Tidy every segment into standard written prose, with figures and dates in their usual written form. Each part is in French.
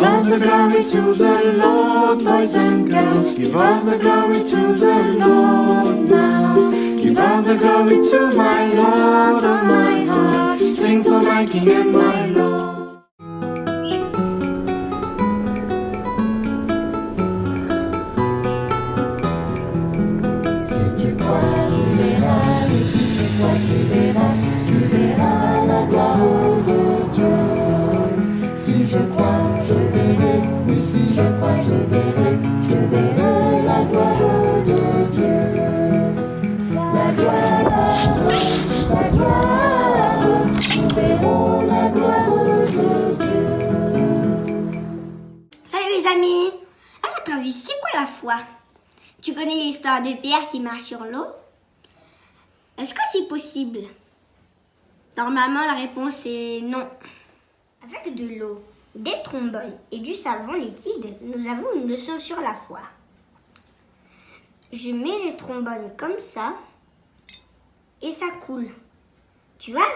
all the glory to the Lord, boys and girls. Give all the glory to the Lord now. Give all the glory to my Lord, oh my heart. Sing for my King and my Lord. Tu verras la gloire de Dieu. Si je crois, je verrai. Oui, si je crois, je verrai la gloire de Dieu. La gloire, nous verrons la gloire de Dieu. Salut les amis. À votre avis, c'est quoi la foi? Tu connais l'histoire de Pierre qui marche sur l'eau? Est-ce que c'est possible? Normalement, la réponse est non. Avec de l'eau, des trombones et du savon liquide, nous avons une leçon sur la foi. Je mets les trombones comme ça et ça coule. Tu vois,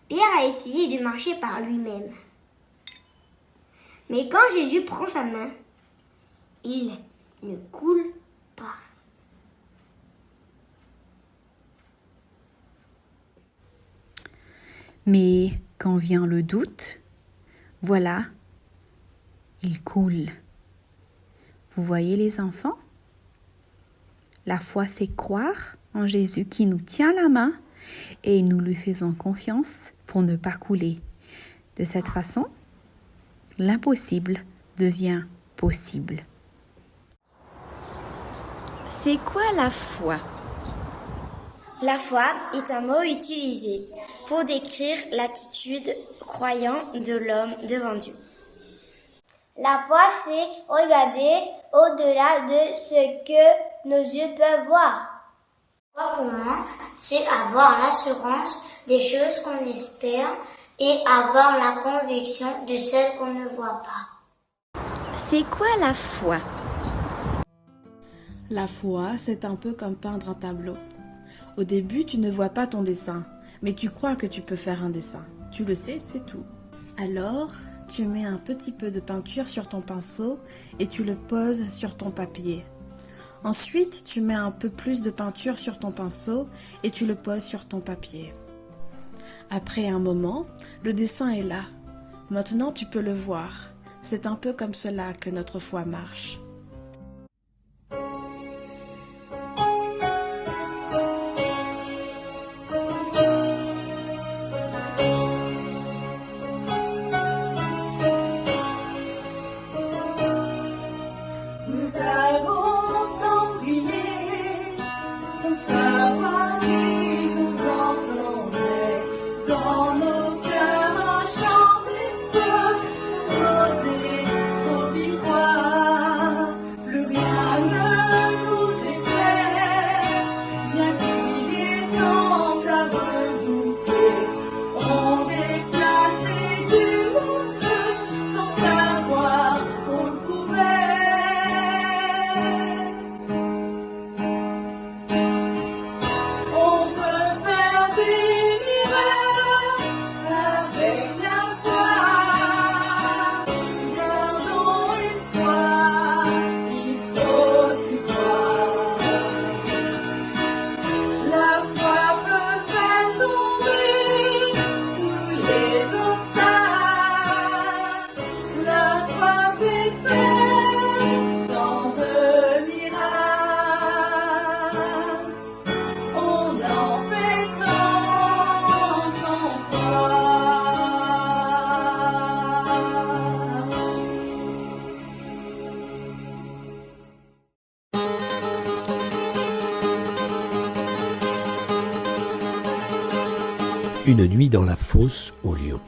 Pierre a essayé de marcher par lui-même. Mais quand Jésus prend sa main, il ne coule pas. Mais quand vient le doute, voilà, il coule. Vous voyez les enfants? La foi, c'est croire en Jésus qui nous tient la main et nous lui faisons confiance pour ne pas couler. De cette façon, l'impossible devient possible. C'est quoi la foi? La foi est un mot utilisé pour décrire l'attitude croyante de l'homme devant Dieu. La foi, c'est regarder au-delà de ce que nos yeux peuvent voir. La foi, pour moi, c'est avoir l'assurance des choses qu'on espère et avoir la conviction de celles qu'on ne voit pas. C'est quoi la foi? La foi, c'est un peu comme peindre un tableau. Au début, tu ne vois pas ton dessin, mais tu crois que tu peux faire un dessin. Tu le sais, c'est tout. Alors, tu mets un petit peu de peinture sur ton pinceau et tu le poses sur ton papier. Ensuite, tu mets un peu plus de peinture sur ton pinceau et tu le poses sur ton papier. Après un moment, le dessin est là. Maintenant, tu peux le voir. C'est un peu comme cela que notre foi marche. Une nuit dans la fosse au lion.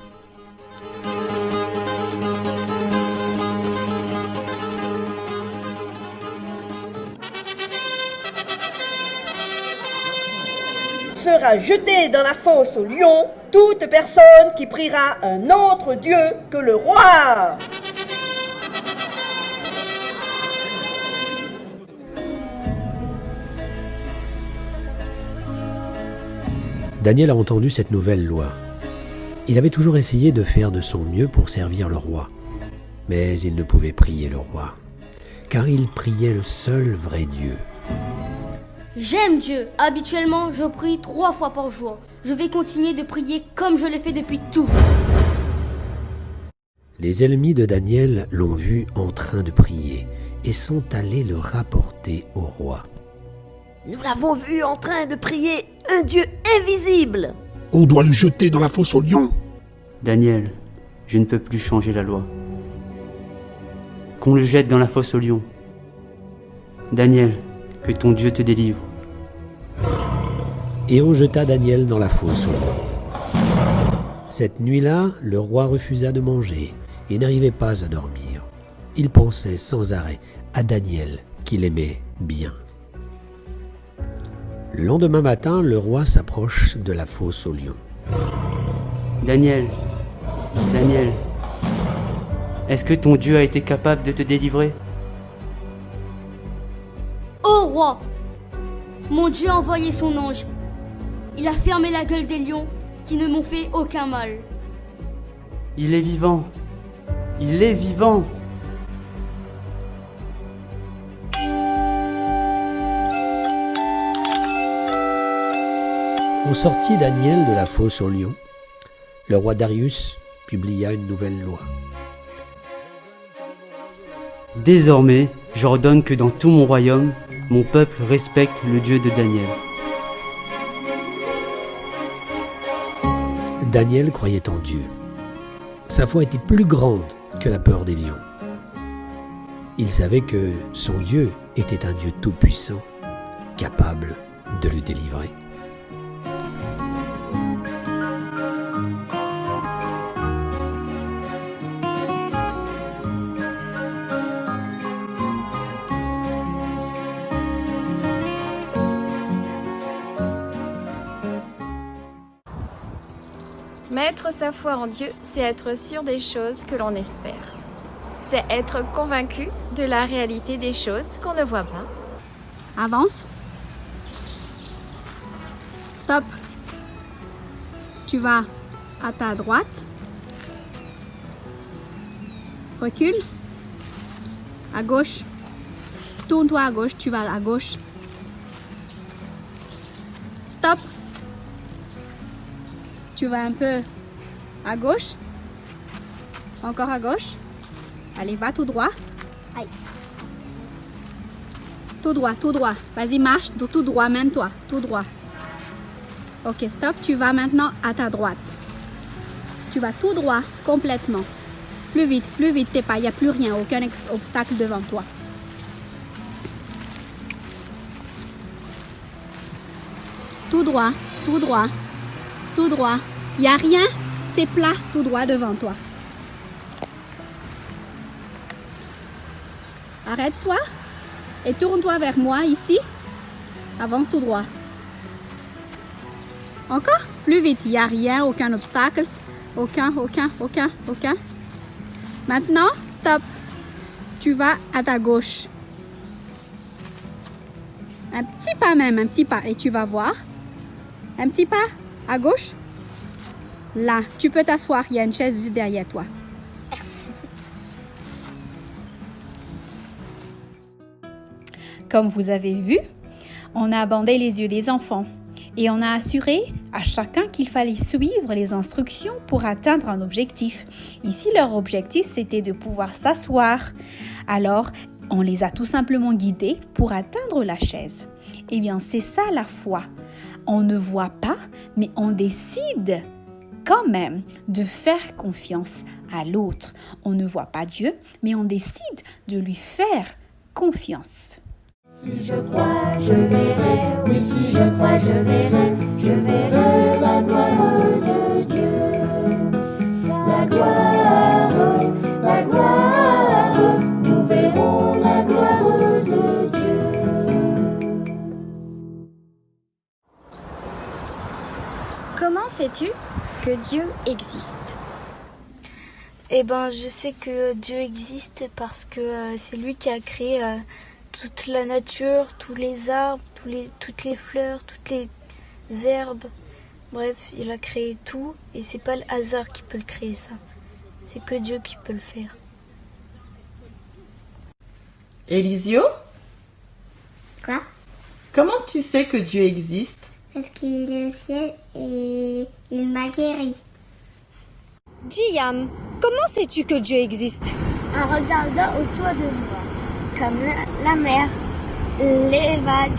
Sera jeté dans la fosse au lion toute personne qui priera un autre Dieu que le roi. Daniel a entendu cette nouvelle loi. Il avait toujours essayé de faire de son mieux pour servir le roi. Mais il ne pouvait prier le roi, car il priait le seul vrai Dieu. J'aime Dieu. Habituellement, je prie 3 fois par jour. Je vais continuer de prier comme je l'ai fait depuis toujours. Les ennemis de Daniel l'ont vu en train de prier et sont allés le rapporter au roi. Nous l'avons vu en train de prier un Dieu invisible. On doit le jeter dans la fosse aux lions. Daniel, je ne peux plus changer la loi. Qu'on le jette dans la fosse aux lions. Daniel, que ton Dieu te délivre. Et on jeta Daniel dans la fosse aux lions. Cette nuit-là, le roi refusa de manger et n'arrivait pas à dormir. Il pensait sans arrêt à Daniel qu'il aimait bien. Le lendemain matin, le roi s'approche de la fosse aux lions. Daniel, Daniel, est-ce que ton Dieu a été capable de te délivrer? Ô roi, mon Dieu a envoyé son ange. Il a fermé la gueule des lions qui ne m'ont fait aucun mal. Il est vivant. Il est vivant. On sortit Daniel de la fosse aux lions. Le roi Darius publia une nouvelle loi. Désormais, j'ordonne que dans tout mon royaume, mon peuple respecte le Dieu de Daniel. Daniel croyait en Dieu. Sa foi était plus grande que la peur des lions. Il savait que son Dieu était un Dieu tout-puissant, capable de le délivrer. Mettre sa foi en Dieu, c'est être sûr des choses que l'on espère. C'est être convaincu de la réalité des choses qu'on ne voit pas. Avance. Stop. Tu vas à ta droite. Recule. À gauche. Tourne-toi à gauche, tu vas à gauche. Stop. Tu vas un peu à gauche. Encore à gauche. Allez, va tout droit. Aïe. Tout droit, tout droit. Vas-y, marche tout droit, même toi. Tout droit. Ok, stop. Tu vas maintenant à ta droite. Tu vas tout droit, complètement. Plus vite tes pas. Il n'y a plus rien, aucun obstacle devant toi. Tout droit, tout droit. Tout droit. Il n'y a rien, c'est plat, tout droit devant toi. Arrête-toi et tourne-toi vers moi ici. Avance tout droit. Encore? Plus vite. Il n'y a rien, aucun obstacle. Aucun. Maintenant, stop. Tu vas à ta gauche. Un petit pas même, un petit pas. Et tu vas voir. Un petit pas. À gauche, là, tu peux t'asseoir, il y a une chaise juste derrière toi. Comme vous avez vu, on a bandé les yeux des enfants et on a assuré à chacun qu'il fallait suivre les instructions pour atteindre un objectif. Ici, leur objectif, c'était de pouvoir s'asseoir. Alors, on les a tout simplement guidés pour atteindre la chaise. Eh bien, c'est ça la foi. On ne voit pas, mais on décide quand même de faire confiance à l'autre. On ne voit pas Dieu, mais on décide de lui faire confiance. Si je crois, je verrai. Oui, si je crois, je verrai la gloire de Dieu. La gloire, nous verrons la gloire de Dieu. Comment sais-tu que Dieu existe? Eh ben, je sais que Dieu existe parce que c'est lui qui a créé toute la nature, tous les arbres, toutes les fleurs, toutes les herbes. Bref, il a créé tout et c'est pas le hasard qui peut le créer ça. C'est que Dieu qui peut le faire. Elisio, Quoi? comment tu sais que Dieu existe? Parce qu'il est au ciel et il m'a guéri. Jiam, comment sais-tu que Dieu existe? En regardant autour de moi, comme la mer, les vagues,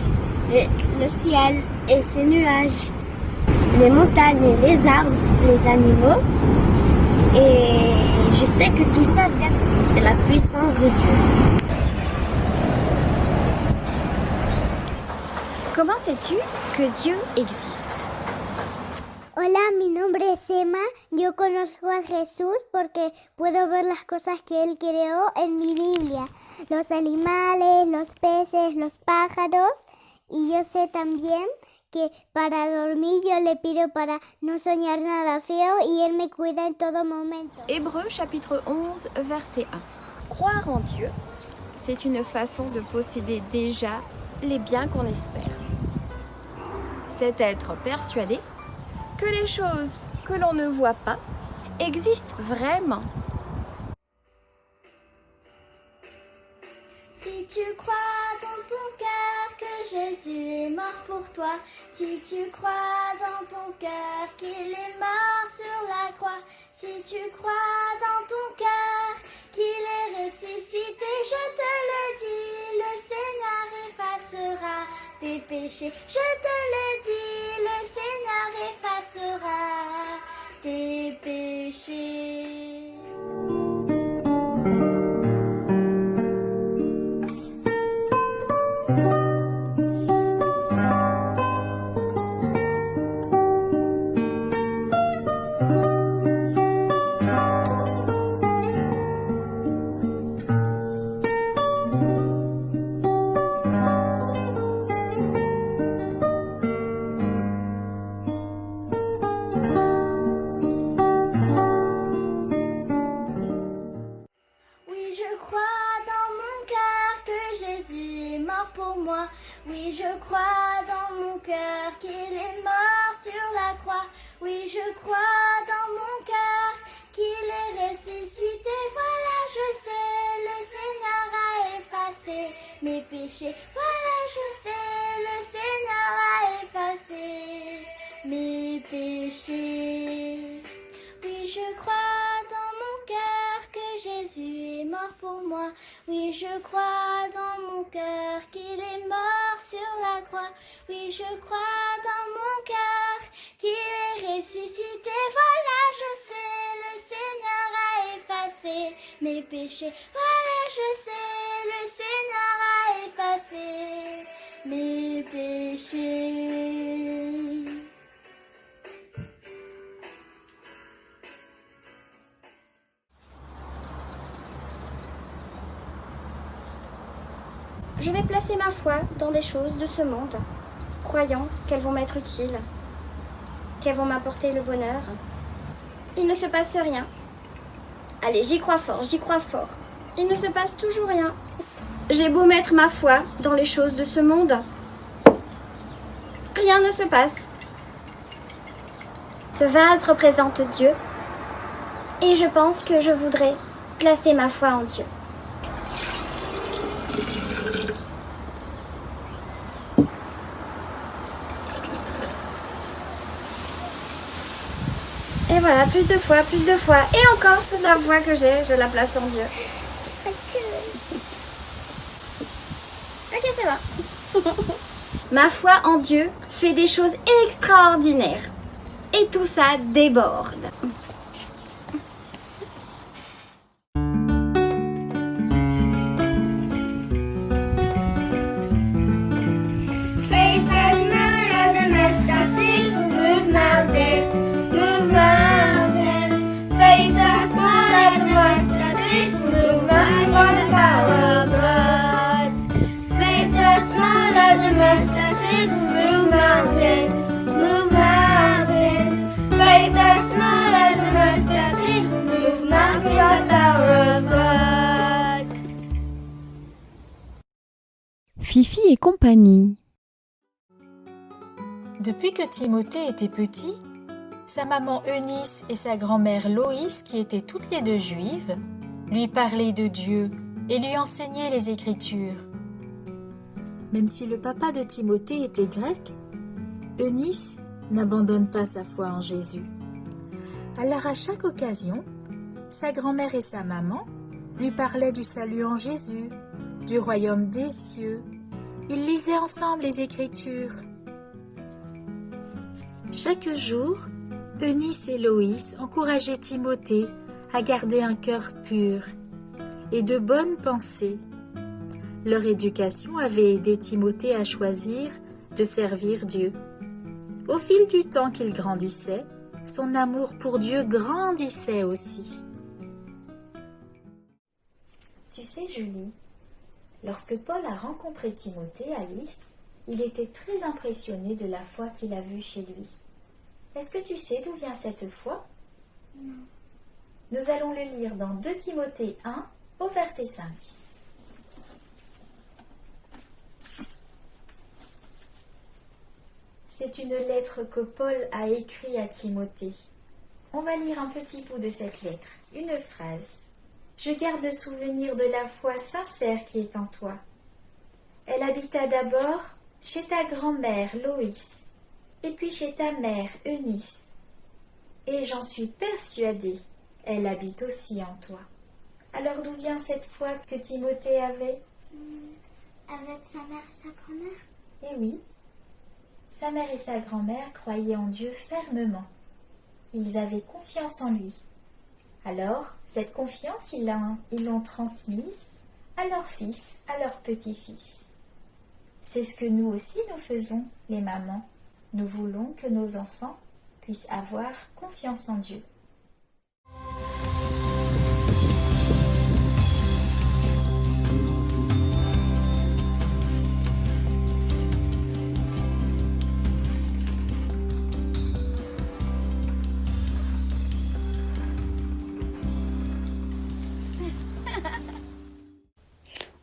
le ciel et ses nuages, les montagnes et les arbres, les animaux. Et je sais que tout ça vient de la puissance de Dieu. Comment sais-tu que Dieu existe? Hola, mi nombre es Emma. Yo conozco a Jesús porque puedo ver las cosas que Él creó en mi Biblia. Los animales, los peces, los pájaros. Y yo sé también que para dormir yo le pido para no soñar nada feo y Él me cuida en todo momento. Hébreux chapitre 11 verset 1. Croire en Dieu, c'est une façon de posséder déjà les biens qu'on espère. C'est être persuadé que les choses que l'on ne voit pas existent vraiment. Si tu crois dans ton cœur que Jésus est mort pour toi, si tu crois dans ton cœur qu'il est mort sur la croix, si tu crois dans ton cœur qu'il est ressuscité, je te le dis, le Seigneur effacera tes péchés. Je te le dis, le Seigneur effacera tes péchés. Oui, je crois dans mon cœur qu'il est mort sur la croix. Oui, je crois dans mon cœur qu'il est ressuscité. Voilà, je sais, le Seigneur a effacé mes péchés. Voilà, je sais, le Seigneur a effacé mes péchés. Oui, je crois dans mon cœur que Jésus est mort pour moi. Oui, je crois dans mon cœur qu'il est mort sur la croix. Oui, je crois dans mon cœur qu'il est ressuscité. Voilà, je sais, le Seigneur a effacé mes péchés. Voilà, je sais, le Seigneur a effacé mes péchés. Je vais placer ma foi dans des choses de ce monde, croyant qu'elles vont m'être utiles, qu'elles vont m'apporter le bonheur. Il ne se passe rien. Allez, j'y crois fort, j'y crois fort. Il ne se passe toujours rien. J'ai beau mettre ma foi dans les choses de ce monde, rien ne se passe. Ce vase représente Dieu et je pense que je voudrais placer ma foi en Dieu. Et voilà, plus de foi, et encore toute la foi que j'ai, je la place en Dieu. Ok, c'est bon. Ma foi en Dieu fait des choses extraordinaires. Et tout ça déborde. Fifi et compagnie. Depuis que Timothée était petit, sa maman Eunice et sa grand-mère Loïs, qui étaient toutes les deux juives, lui parlaient de Dieu et lui enseigner les Écritures. Même si le papa de Timothée était grec, Eunice n'abandonne pas sa foi en Jésus. Alors à chaque occasion, sa grand-mère et sa maman lui parlaient du salut en Jésus, du royaume des cieux. Ils lisaient ensemble les Écritures. Chaque jour, Eunice et Loïs encourageaient Timothée à garder un cœur pur et de bonnes pensées. Leur éducation avait aidé Timothée à choisir de servir Dieu. Au fil du temps qu'il grandissait, son amour pour Dieu grandissait aussi. Tu sais, Julie, lorsque Paul a rencontré Timothée à Lys, il était très impressionné de la foi qu'il a vue chez lui. Est-ce que tu sais d'où vient cette foi? Non. Nous allons le lire dans 2 Timothée 1 au verset 5. C'est une lettre que Paul a écrite à Timothée. On va lire un petit bout de cette lettre, une phrase. Je garde le souvenir de la foi sincère qui est en toi. Elle habita d'abord chez ta grand-mère Loïs, et puis chez ta mère Eunice. Et j'en suis persuadée, elle habite aussi en toi. Alors d'où vient cette foi que Timothée avait? Avec sa mère et sa grand-mère. Eh oui, sa mère et sa grand-mère croyaient en Dieu fermement. Ils avaient confiance en lui. Alors, cette confiance, ils l'ont transmise à leur fils, à leur petit-fils. C'est ce que nous aussi nous faisons, les mamans. Nous voulons que nos enfants puissent avoir confiance en Dieu.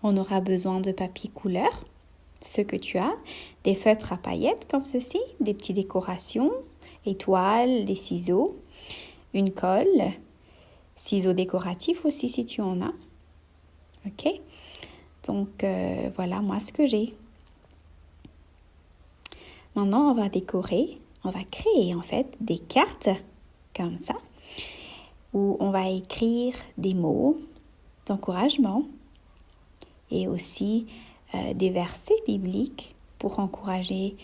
On aura besoin de papier couleur, ce que tu as, des feutres à paillettes comme ceci, des petites décorations, étoiles, des ciseaux, une colle, ciseaux décoratifs aussi si tu en as. Ok? Donc voilà moi ce que j'ai. Maintenant on va décorer, on va créer en fait des cartes comme ça, où on va écrire des mots d'encouragement et aussi des versets bibliques pour encourager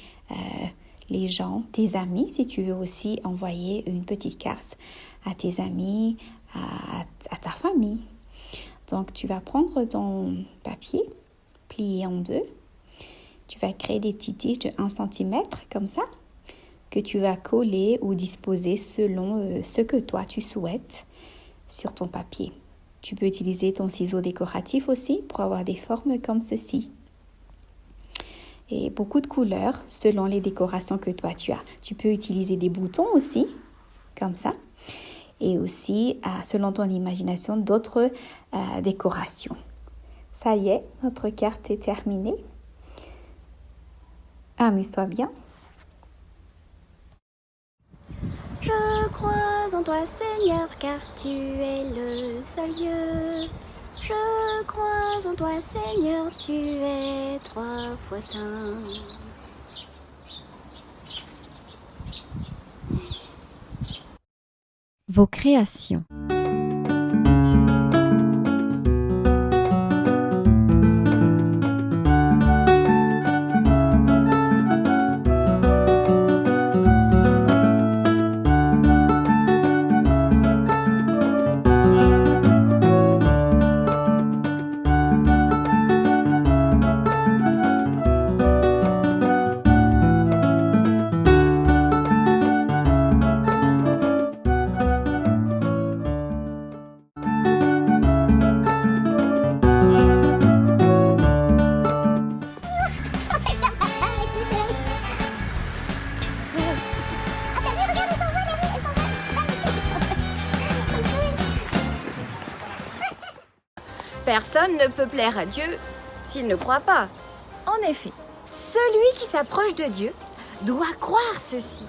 les gens, tes amis, si tu veux aussi envoyer une petite carte à tes amis, à ta famille. Donc, tu vas prendre ton papier, plier en 2. Tu vas créer des petites tiges de 1 cm comme ça, que tu vas coller ou disposer selon ce que toi tu souhaites sur ton papier. Tu peux utiliser ton ciseau décoratif aussi pour avoir des formes comme ceci. Et beaucoup de couleurs selon les décorations que toi tu as. Tu peux utiliser des boutons aussi, comme ça. Et aussi, selon ton imagination, d'autres décorations. Ça y est, notre carte est terminée. Amuse-toi bien. Je crois en toi, Seigneur, car tu es le seul Dieu. Je crois en toi, Seigneur, tu es 3 fois saint. Vos créations. Personne ne peut plaire à Dieu s'il ne croit pas. En effet, celui qui s'approche de Dieu doit croire ceci.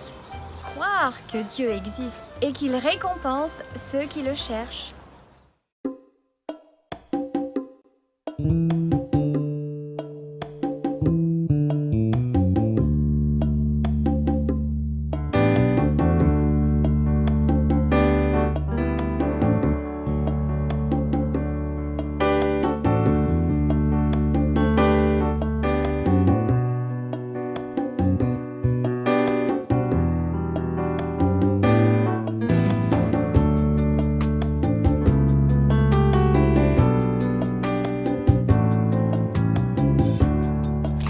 Croire que Dieu existe et qu'il récompense ceux qui le cherchent.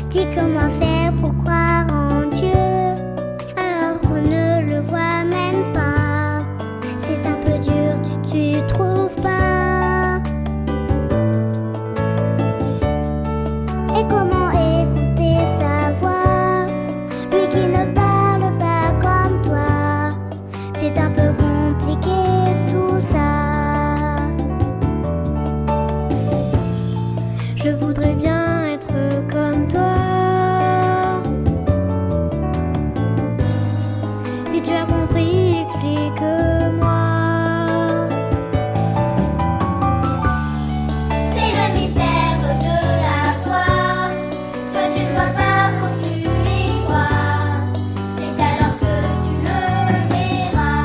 Dis comment faire pour croire en Dieu, alors on ne le voit même pas. C'est un peu dur, tu trouves pas? Et comment écouter sa voix, lui qui ne parle pas comme toi? C'est un peu compliqué tout ça. Je voudrais bien être comme toi. Si tu as compris, explique-moi. C'est le mystère de la foi. Ce que tu ne vois pas, faut que tu y crois. C'est alors que tu le verras.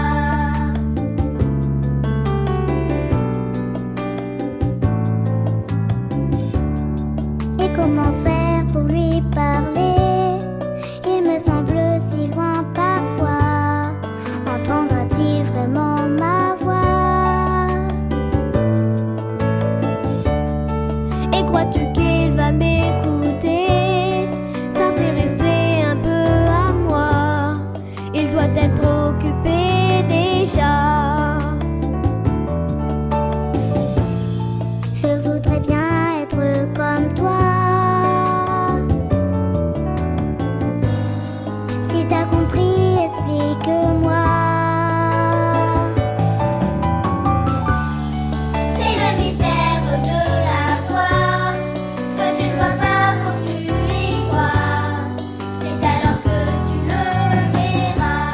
Et comment faire pour lui parler? Il me semble si loin parfois. Entendra-t-il vraiment ma voix? Et crois-tu qu'il va m'écouter, s'intéresser un peu à moi? Il doit être occupé déjà. Je voudrais bien être comme toi. Si t'as compris, explique-moi. C'est le mystère de la foi. Ce que tu ne vois pas, faut que tu y crois. C'est alors que tu le verras.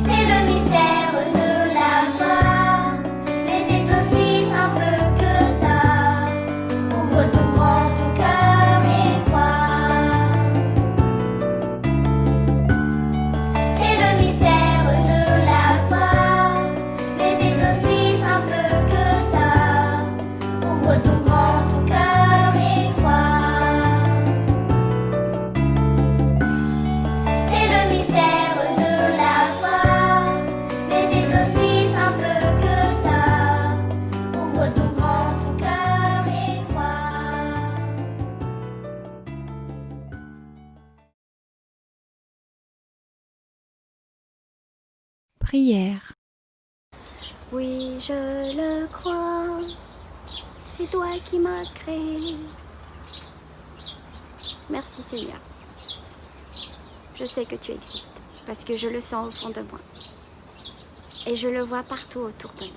C'est le mystère de la foi, mais c'est aussi simple que ça. Ouvre ton grand ton cœur et vois. C'est le mystère de la foi, mais c'est aussi simple que ça. Ouvre ton grand ton cœur et vois. C'est le mystère de la foi, mais c'est aussi simple que ça. Ouvre ton grand ton cœur et vois. Prière. Oui, je le crois. C'est toi qui m'as créé. Merci Seigneur. Je sais que tu existes parce que je le sens au fond de moi. Et je le vois partout autour de moi.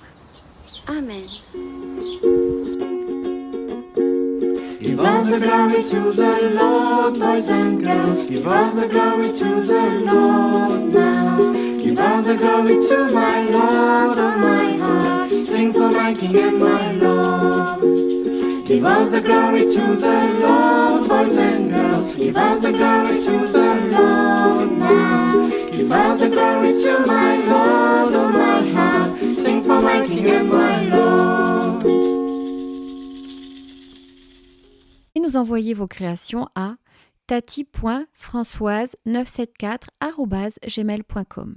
Amen. Give all the glory to the Lord, boys and girls. Give all the glory to the Lord now. Give all the glory to my Lord, oh my heart. Sing for my King and my Lord. Give all the glory to the Lord, boys and girls. Give all the glory to the Lord now. Give all the glory to my Lord, oh my heart. Sing for my King and my Lord. Et nous envoyer vos créations à tati.françoise974@gmail.com.